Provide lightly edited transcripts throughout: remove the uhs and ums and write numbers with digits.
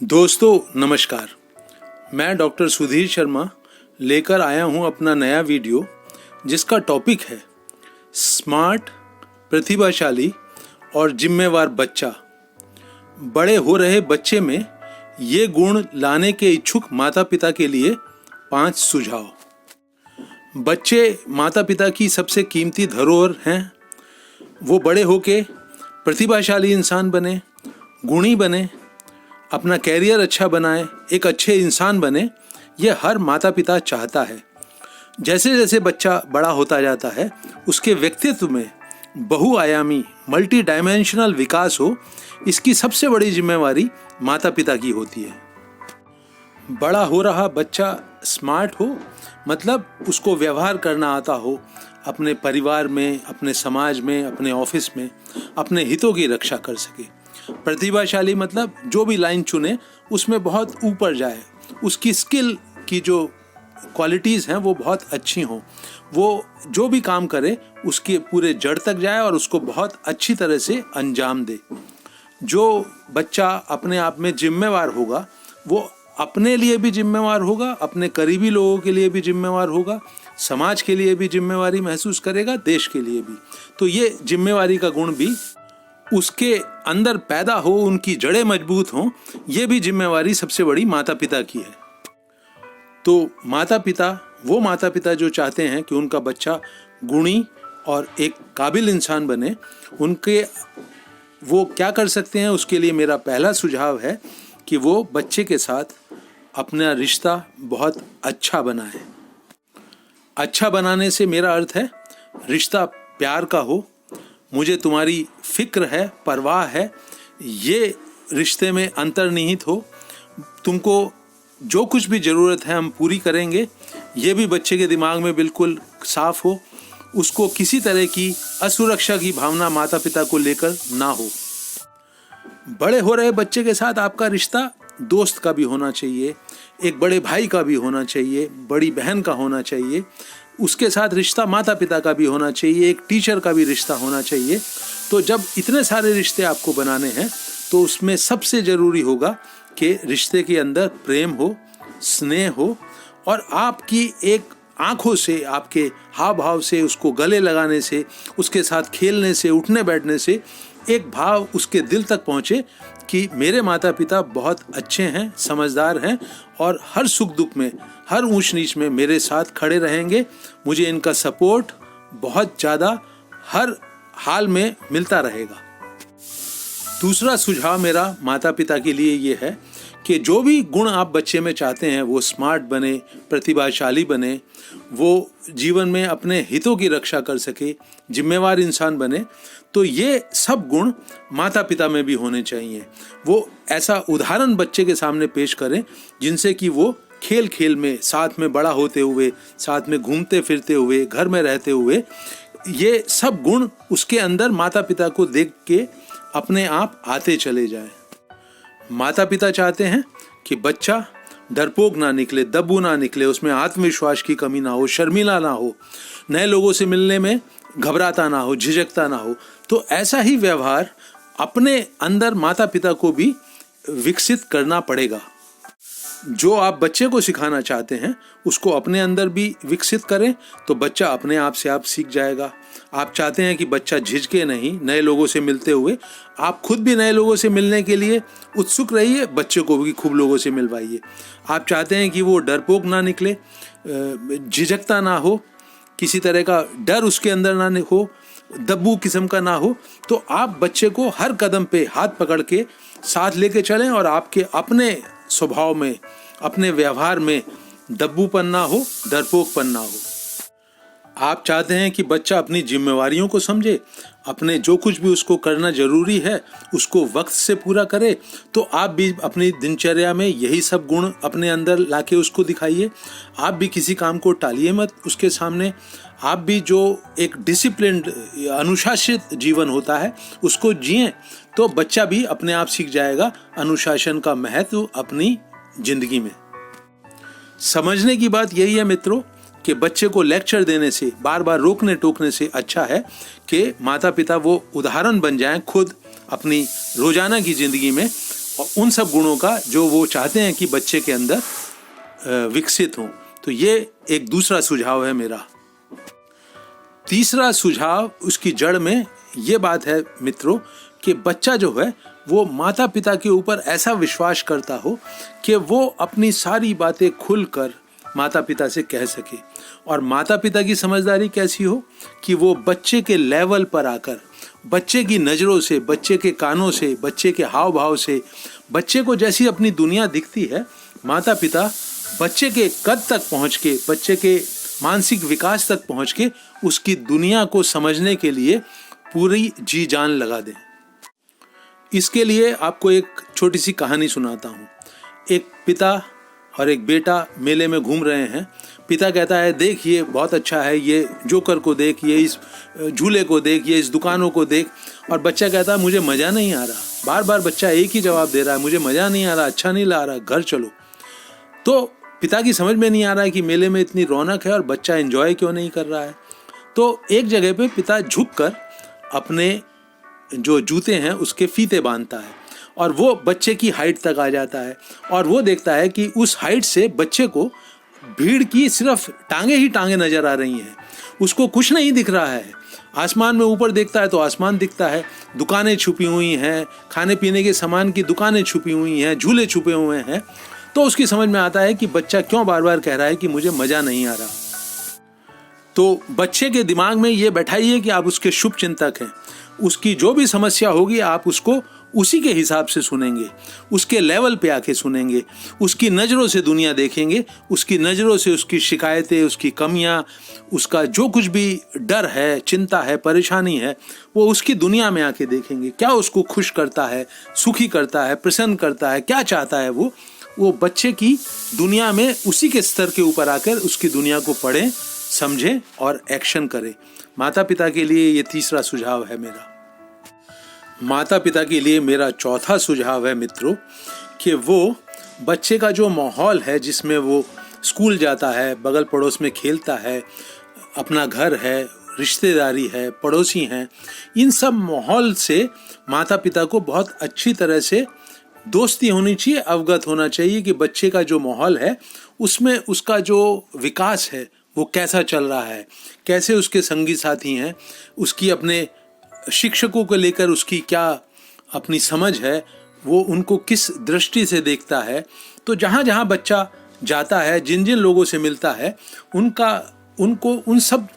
दोस्तों नमस्कार। मैं डॉक्टर सुधीर शर्मा लेकर आया हूं अपना नया वीडियो, जिसका टॉपिक है स्मार्ट, प्रतिभाशाली और जिम्मेवार बच्चा। बड़े हो रहे बच्चे में ये गुण लाने के इच्छुक माता पिता के लिए 5 सुझाव। बच्चे माता पिता की सबसे कीमती धरोहर हैं। वो बड़े होके प्रतिभाशाली इंसान बने, गुणी बने, अपना कैरियर अच्छा बनाए, एक अच्छे इंसान बने, ये हर माता पिता चाहता है। जैसे जैसे बच्चा बड़ा होता जाता है, उसके व्यक्तित्व में बहुआयामी मल्टी डायमेंशनल विकास हो, इसकी सबसे बड़ी जिम्मेवारी माता पिता की होती है। बड़ा हो रहा बच्चा स्मार्ट हो, मतलब उसको व्यवहार करना आता हो, अपने परिवार में, अपने समाज में, अपने ऑफिस में अपने हितों की रक्षा कर सके। प्रतिभाशाली मतलब जो भी लाइन चुने उसमें बहुत ऊपर जाए, उसकी स्किल की जो क्वालिटीज़ हैं वो बहुत अच्छी हों, वो जो भी काम करे उसके पूरे जड़ तक जाए और उसको बहुत अच्छी तरह से अंजाम दे। जो बच्चा अपने आप में जिम्मेवार होगा, वो अपने लिए भी जिम्मेवार होगा, अपने करीबी लोगों के लिए भी जिम्मेवार होगा, समाज के लिए भी जिम्मेवारी महसूस करेगा, देश के लिए भी। तो ये जिम्मेवारी का गुण भी उसके अंदर पैदा हो, उनकी जड़ें मजबूत हों, ये भी जिम्मेवारी सबसे बड़ी माता पिता की है। तो माता पिता जो चाहते हैं कि उनका बच्चा गुणी और एक काबिल इंसान बने, वो क्या कर सकते हैं, उसके लिए मेरा पहला सुझाव है कि वो बच्चे के साथ अपना रिश्ता बहुत अच्छा बनाए। अच्छा बनाने से मेरा अर्थ है रिश्ता प्यार का हो, मुझे तुम्हारी फिक्र है, परवाह है, ये रिश्ते में अंतर्निहित हो। तुमको जो कुछ भी ज़रूरत है हम पूरी करेंगे, ये भी बच्चे के दिमाग में बिल्कुल साफ हो। उसको किसी तरह की असुरक्षा की भावना माता पिता को लेकर ना हो। बड़े हो रहे बच्चे के साथ आपका रिश्ता दोस्त का भी होना चाहिए, एक बड़े भाई का भी होना चाहिए, बड़ी बहन का होना चाहिए, उसके साथ रिश्ता माता पिता का भी होना चाहिए, एक टीचर का भी रिश्ता होना चाहिए। तो जब इतने सारे रिश्ते आपको बनाने हैं तो उसमें सबसे ज़रूरी होगा कि रिश्ते के अंदर प्रेम हो, स्नेह हो, और आपकी एक आँखों से, आपके हाव भाव से, उसको गले लगाने से, उसके साथ खेलने से, उठने बैठने से एक भाव उसके दिल तक पहुँचे कि मेरे माता पिता बहुत अच्छे हैं, समझदार हैं और हर सुख दुख में, हर ऊंच नीच में मेरे साथ खड़े रहेंगे। मुझे इनका सपोर्ट बहुत ज़्यादा हर हाल में मिलता रहेगा। दूसरा सुझाव मेरा माता पिता के लिए ये है कि जो भी गुण आप बच्चे में चाहते हैं, वो स्मार्ट बने, प्रतिभाशाली बने, वो जीवन में अपने हितों की रक्षा कर सके, जिम्मेवार इंसान बने, तो ये सब गुण माता पिता में भी होने चाहिए। वो ऐसा उदाहरण बच्चे के सामने पेश करें जिनसे कि वो खेल खेल में, साथ में बड़ा होते हुए, साथ में घूमते फिरते हुए, घर में रहते हुए, ये सब गुण उसके अंदर माता पिता को देख के अपने आप आते चले जाए। माता पिता चाहते हैं कि बच्चा डरपोक ना निकले, दब्बू ना निकले, उसमें आत्मविश्वास की कमी ना हो, शर्मिला ना हो, नए लोगों से मिलने में घबराता ना हो, झिझकता ना हो। तो ऐसा ही व्यवहार अपने अंदर माता पिता को भी विकसित करना पड़ेगा। जो आप बच्चे को सिखाना चाहते हैं उसको अपने अंदर भी विकसित करें, तो बच्चा अपने आप से आप सीख जाएगा। आप चाहते हैं कि बच्चा झिझके नहीं नए लोगों से मिलते हुए, आप खुद भी नए लोगों से मिलने के लिए उत्सुक रहिए, बच्चे को भी खूब लोगों से मिलवाइए। आप चाहते हैं कि वो डरपोक ना निकले, झिझकता ना हो, किसी तरह का डर उसके अंदर ना हो, दब्बू किस्म का ना हो, तो आप बच्चे को हर कदम पे हाथ पकड़ के साथ लेके चलें और आपके अपने स्वभाव में, अपने व्यवहार में दब्बूपन ना हो, डरपोकपन ना हो। आप चाहते हैं कि बच्चा अपनी जिम्मेवारियों को समझे, अपने जो कुछ भी उसको करना जरूरी है उसको वक्त से पूरा करे, तो आप भी अपनी दिनचर्या में यही सब गुण अपने अंदर लाके उसको दिखाइए। आप भी किसी काम को टालिए मत उसके सामने। आप भी जो एक डिसिप्लिन्ड, अनुशासित जीवन होता है उसको जिएं, तो बच्चा भी अपने आप सीख जाएगा अनुशासन का महत्व अपनी जिंदगी में। समझने की बात यही है मित्रों कि बच्चे को लेक्चर देने से, बार बार रोकने टोकने से अच्छा है कि माता पिता वो उदाहरण बन जाएं खुद अपनी रोजाना की जिंदगी में और उन सब गुणों का जो वो चाहते हैं कि बच्चे के अंदर विकसित हों। तो ये एक दूसरा सुझाव है मेरा। तीसरा सुझाव, उसकी जड़ में ये बात है मित्रों कि बच्चा जो है वो माता पिता के ऊपर ऐसा विश्वास करता हो कि वो अपनी सारी बातें खुलकर माता पिता से कह सके। और माता पिता की समझदारी कैसी हो कि वो बच्चे के लेवल पर आकर, बच्चे की नज़रों से, बच्चे के कानों से, बच्चे के हाव भाव से, बच्चे को जैसी अपनी दुनिया दिखती है, माता पिता बच्चे के कद तक पहुँच के, बच्चे के मानसिक विकास तक पहुँच के उसकी दुनिया को समझने के लिए पूरी जी जान लगा दें। इसके लिए आपको एक छोटी सी कहानी सुनाता हूँ। एक पिता और एक बेटा मेले में घूम रहे हैं। पिता कहता है, देख ये बहुत अच्छा है, ये जोकर को देख, ये इस झूले को देख, ये इस दुकानों को देख। और बच्चा कहता है, मुझे मज़ा नहीं आ रहा। बार बार बच्चा एक ही जवाब दे रहा है, मुझे मज़ा नहीं आ रहा, अच्छा नहीं ला रहा, घर चलो। तो पिता की समझ में नहीं आ रहा है कि मेले में इतनी रौनक है और बच्चा एंजॉय क्यों नहीं कर रहा है। तो एक जगह पे पिता झुककर अपने जो जूते हैं उसके फीते बांधता है और वो बच्चे की हाइट तक आ जाता है और वो देखता है कि उस हाइट से बच्चे को भीड़ की सिर्फ टांगे ही टांगे नजर आ रही हैं, उसको कुछ नहीं दिख रहा है। आसमान में ऊपर देखता है तो आसमान दिखता है, दुकानें छुपी हुई हैं, खाने पीने के सामान की दुकानें छुपी हुई हैं, झूले छुपे हुए हैं। तो उसकी समझ में आता है कि बच्चा क्यों बार बार कह रहा है कि मुझे मज़ा नहीं आ रहा। तो बच्चे के दिमाग में ये बैठाइए कि आप उसके शुभ चिंतक हैं। उसकी जो भी समस्या होगी आप उसको उसी के हिसाब से सुनेंगे, उसके लेवल पे आके सुनेंगे, उसकी नज़रों से दुनिया देखेंगे, उसकी नज़रों से उसकी शिकायतें, उसकी कमियां, उसका जो कुछ भी डर है, चिंता है, परेशानी है, वो उसकी दुनिया में आके देखेंगे। क्या उसको खुश करता है, सुखी करता है, प्रसन्न करता है, क्या चाहता है वो बच्चे की दुनिया में उसी के स्तर के ऊपर आकर उसकी दुनिया को पढ़ें, समझें और एक्शन करें। माता पिता के लिए ये तीसरा सुझाव है मेरा। माता पिता के लिए मेरा चौथा सुझाव है मित्रों कि वो बच्चे का जो माहौल है जिसमें वो स्कूल जाता है, बगल पड़ोस में खेलता है, अपना घर है, रिश्तेदारी है, पड़ोसी हैं, इन सब माहौल से माता पिता को बहुत अच्छी तरह से दोस्ती होनी चाहिए, अवगत होना चाहिए कि बच्चे का जो माहौल है उसमें उसका जो विकास है वो कैसा चल रहा है, कैसे उसके संगी साथी हैं, उसकी अपने शिक्षकों को लेकर उसकी क्या अपनी समझ है, वो उनको किस दृष्टि से देखता है। तो जहाँ जहाँ बच्चा जाता है, जिन जिन लोगों से मिलता है, उनको उन सब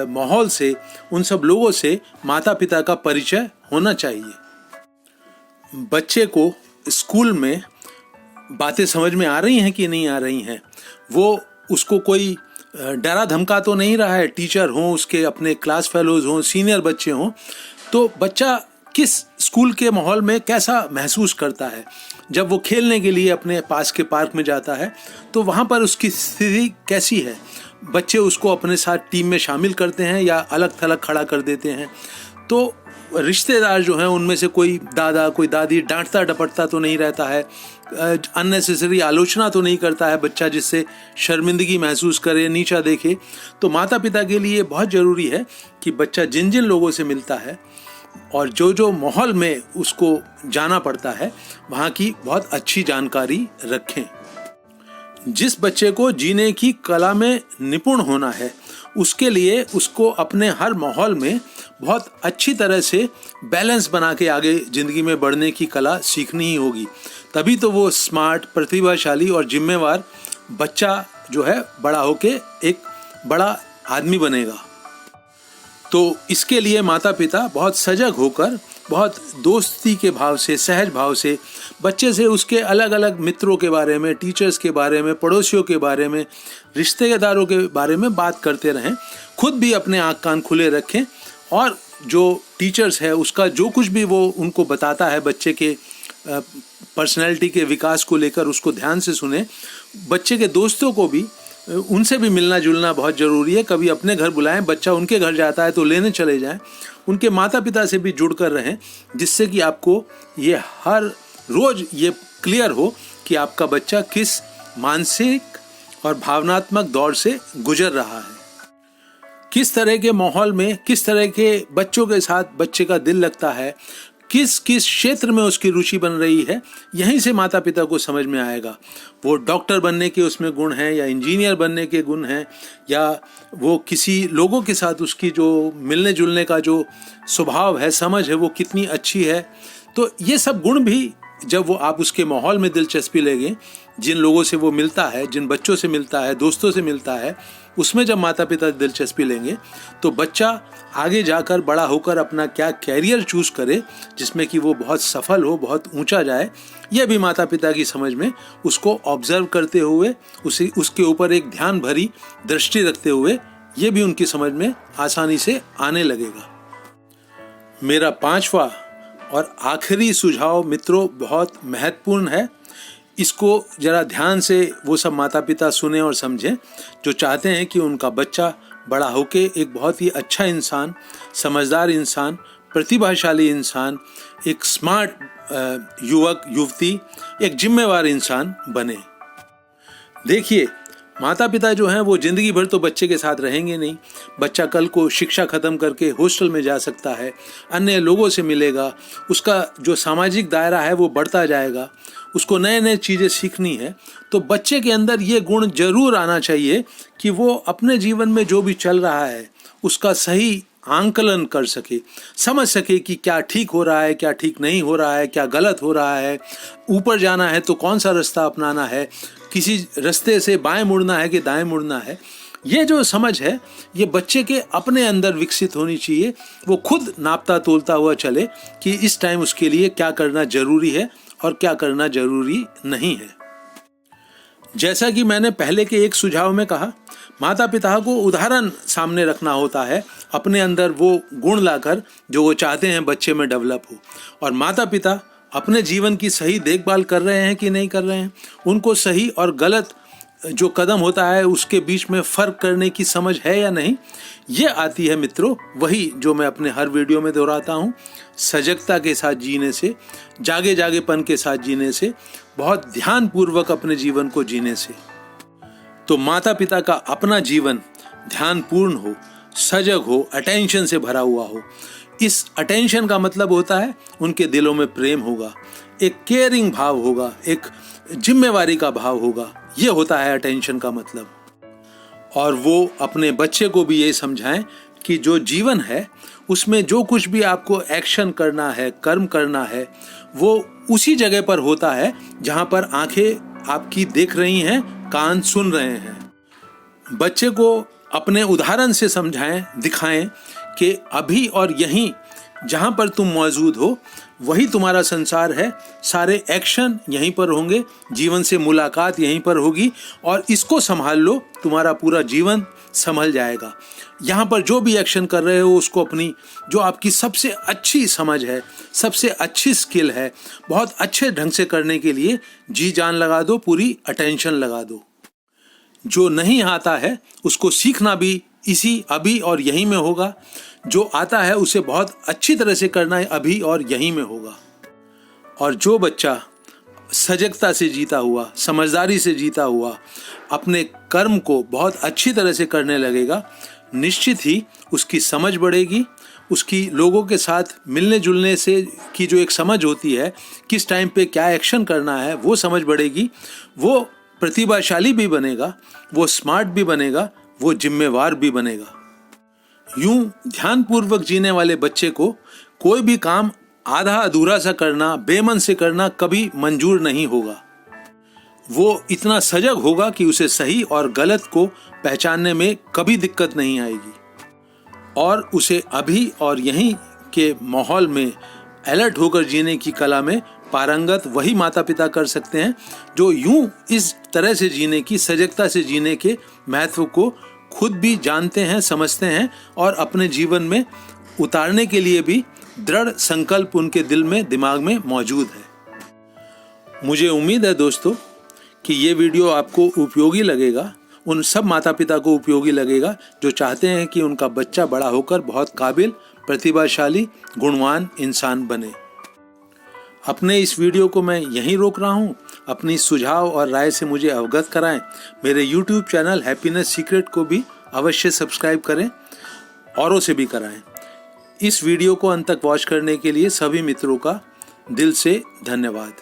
माहौल से, उन सब लोगों से माता पिता का परिचय होना चाहिए। बच्चे को स्कूल में बातें समझ में आ रही हैं कि नहीं आ रही हैं, वो उसको कोई डरा धमका तो नहीं रहा है, टीचर हों, उसके अपने क्लास फेलोज हों, सीनियर बच्चे हों, तो बच्चा किस स्कूल के माहौल में कैसा महसूस करता है। जब वो खेलने के लिए अपने पास के पार्क में जाता है तो वहाँ पर उसकी स्थिति कैसी है, बच्चे उसको अपने साथ टीम में शामिल करते हैं या अलग थलग खड़ा कर देते हैं। तो रिश्तेदार जो हैं उनमें से कोई दादा कोई दादी डांटता डपटता तो नहीं रहता है, अननेसेसरी आलोचना तो नहीं करता है बच्चा जिससे शर्मिंदगी महसूस करे, नीचा देखे। तो माता पिता के लिए बहुत ज़रूरी है कि बच्चा जिन जिन लोगों से मिलता है और जो जो माहौल में उसको जाना पड़ता है वहाँ की बहुत अच्छी जानकारी रखें। जिस बच्चे को जीने की कला में निपुण होना है उसके लिए उसको अपने हर माहौल में बहुत अच्छी तरह से बैलेंस बना के आगे ज़िंदगी में बढ़ने की कला सीखनी ही होगी। तभी तो वो स्मार्ट, प्रतिभाशाली और जिम्मेवार बच्चा जो है बड़ा होके एक बड़ा आदमी बनेगा। तो इसके लिए माता पिता बहुत सजग होकर, बहुत दोस्ती के भाव से, सहज भाव से बच्चे से उसके अलग अलग मित्रों के बारे में, टीचर्स के बारे में, पड़ोसियों के बारे में, रिश्तेदारों के बारे में बात करते रहें। खुद भी अपने आँख कान खुले रखें और जो टीचर्स है उसका जो कुछ भी वो उनको बताता है बच्चे के पर्सनैलिटी के विकास को लेकर उसको ध्यान से सुने। बच्चे के दोस्तों को भी, उनसे भी मिलना जुलना बहुत ज़रूरी है। कभी अपने घर बुलाएं, बच्चा उनके घर जाता है तो लेने चले जाएं। उनके माता पिता से भी जुड़ कर रहें जिससे कि आपको ये हर रोज़ ये क्लियर हो कि आपका बच्चा किस मानसिक और भावनात्मक दौर से गुजर रहा है, किस तरह के माहौल में, किस तरह के बच्चों के साथ बच्चे का दिल लगता है, किस किस क्षेत्र में उसकी रुचि बन रही है, यहीं से माता पिता को समझ में आएगा। वो डॉक्टर बनने के उसमें गुण हैं, या इंजीनियर बनने के गुण हैं, या वो किसी लोगों के साथ उसकी जो मिलने जुलने का जो स्वभाव है, समझ है, वो कितनी अच्छी है। तो ये सब गुण भी जब वो आप उसके माहौल में दिलचस्पी लेंगे, जिन लोगों से वो मिलता है, जिन बच्चों से मिलता है, दोस्तों से मिलता है, उसमें जब माता पिता दिलचस्पी लेंगे तो बच्चा आगे जाकर बड़ा होकर अपना क्या कैरियर चूज करे जिसमें कि वो बहुत सफल हो, बहुत ऊंचा जाए, यह भी माता पिता की समझ में उसको ऑब्जर्व करते हुए, उसके ऊपर एक ध्यान भरी दृष्टि रखते हुए ये भी उनकी समझ में आसानी से आने लगेगा। मेरा 5वां और आखिरी सुझाव मित्रों बहुत महत्वपूर्ण है। इसको जरा ध्यान से वो सब माता पिता सुने और समझें जो चाहते हैं कि उनका बच्चा बड़ा होके एक बहुत ही अच्छा इंसान, समझदार इंसान, प्रतिभाशाली इंसान, एक स्मार्ट युवक युवती, एक जिम्मेवार इंसान बने। देखिए, माता पिता जो हैं वो जिंदगी भर तो बच्चे के साथ रहेंगे नहीं। बच्चा कल को शिक्षा खत्म करके हॉस्टल में जा सकता है, अन्य लोगों से मिलेगा, उसका जो सामाजिक दायरा है वो बढ़ता जाएगा, उसको नए नए चीज़ें सीखनी है। तो बच्चे के अंदर ये गुण जरूर आना चाहिए कि वो अपने जीवन में जो भी चल रहा है उसका सही आंकलन कर सके, समझ सके कि क्या ठीक हो रहा है, क्या ठीक नहीं हो रहा है, क्या गलत हो रहा है, ऊपर जाना है तो कौन सा रास्ता अपनाना है, किसी रास्ते से बाएं मुड़ना है कि दाएं मुड़ना है। ये जो समझ है ये बच्चे के अपने अंदर विकसित होनी चाहिए। वो खुद नापता तोलता हुआ चले कि इस टाइम उसके लिए क्या करना जरूरी है और क्या करना जरूरी नहीं है। जैसा कि मैंने पहले के एक सुझाव में कहा, माता पिता को उदाहरण सामने रखना होता है, अपने अंदर वो गुण लाकर जो वो चाहते हैं बच्चे में डेवलप हो। और माता पिता अपने जीवन की सही देखभाल कर रहे हैं कि नहीं कर रहे हैं, उनको सही और गलत जो कदम होता है उसके बीच में फ़र्क करने की समझ है या नहीं, ये आती है मित्रों वही जो मैं अपने हर वीडियो में दोहराता हूँ, सजगता के साथ जीने से, जागे जागेपन के साथ जीने से, बहुत ध्यानपूर्वक अपने जीवन को जीने से। तो माता पिता का अपना जीवन ध्यानपूर्ण हो, सजग हो, अटेंशन से भरा हुआ हो। इस अटेंशन का मतलब होता है उनके दिलों में प्रेम होगा, एक केयरिंग भाव होगा, एक जिम्मेवारी का भाव होगा। ये होता है अटेंशन का मतलब। और वो अपने बच्चे को भी ये समझाएं कि जो जीवन है उसमें जो कुछ भी आपको एक्शन करना है, कर्म करना है, वो उसी जगह पर होता है जहां पर आंखें आपकी देख रही हैं, कान सुन रहे हैं। बच्चे को अपने उदाहरण से समझाएं, दिखाएं कि अभी और यहीं जहां पर तुम मौजूद हो वही तुम्हारा संसार है, सारे एक्शन यहीं पर होंगे, जीवन से मुलाकात यहीं पर होगी और इसको संभाल लो, तुम्हारा पूरा जीवन संभल जाएगा। यहाँ पर जो भी एक्शन कर रहे हो उसको अपनी जो आपकी सबसे अच्छी समझ है, सबसे अच्छी स्किल है, बहुत अच्छे ढंग से करने के लिए जी जान लगा दो, पूरी अटेंशन लगा दो। जो नहीं आता है उसको सीखना भी इसी अभी और यहीं में होगा, जो आता है उसे बहुत अच्छी तरह से करना है अभी और यहीं में होगा। और जो बच्चा सजगता से जीता हुआ, समझदारी से जीता हुआ अपने कर्म को बहुत अच्छी तरह से करने लगेगा, निश्चित ही उसकी समझ बढ़ेगी, उसकी लोगों के साथ मिलने जुलने से की जो एक समझ होती है, किस टाइम पे क्या एक्शन करना है, वो समझ बढ़ेगी। वो प्रतिभाशाली भी बनेगा, वो स्मार्ट भी बनेगा, वो जिम्मेवार भी बनेगा। यूं ध्यानपूर्वक जीने वाले बच्चे को कोई भी काम आधा अधूरा सा करना, बेमन से करना कभी मंजूर नहीं होगा। वो इतना सजग होगा कि उसे सही और गलत को पहचानने में कभी दिक्कत नहीं आएगी और उसे अभी और यहीं के माहौल में अलर्ट होकर जीने की कला में पारंगत वही माता पिता कर सकते हैं जो यूं इस तरह से जीने की, सजगता से जीने के महत्व को खुद भी जानते हैं, समझते हैं और अपने जीवन में उतारने के लिए भी दृढ़ संकल्प उनके दिल में, दिमाग में मौजूद है। मुझे उम्मीद है दोस्तों कि ये वीडियो आपको उपयोगी लगेगा, उन सब माता पिता को उपयोगी लगेगा जो चाहते हैं कि उनका बच्चा बड़ा होकर बहुत काबिल, प्रतिभाशाली, गुणवान इंसान बने। अपने इस वीडियो को मैं यहीं रोक रहा हूँ। अपनी सुझाव और राय से मुझे अवगत कराएं। मेरे YouTube चैनल हैप्पीनेस सीक्रेट को भी अवश्य सब्सक्राइब करें, औरों से भी कराएं। इस वीडियो को अंत तक वॉच करने के लिए सभी मित्रों का दिल से धन्यवाद।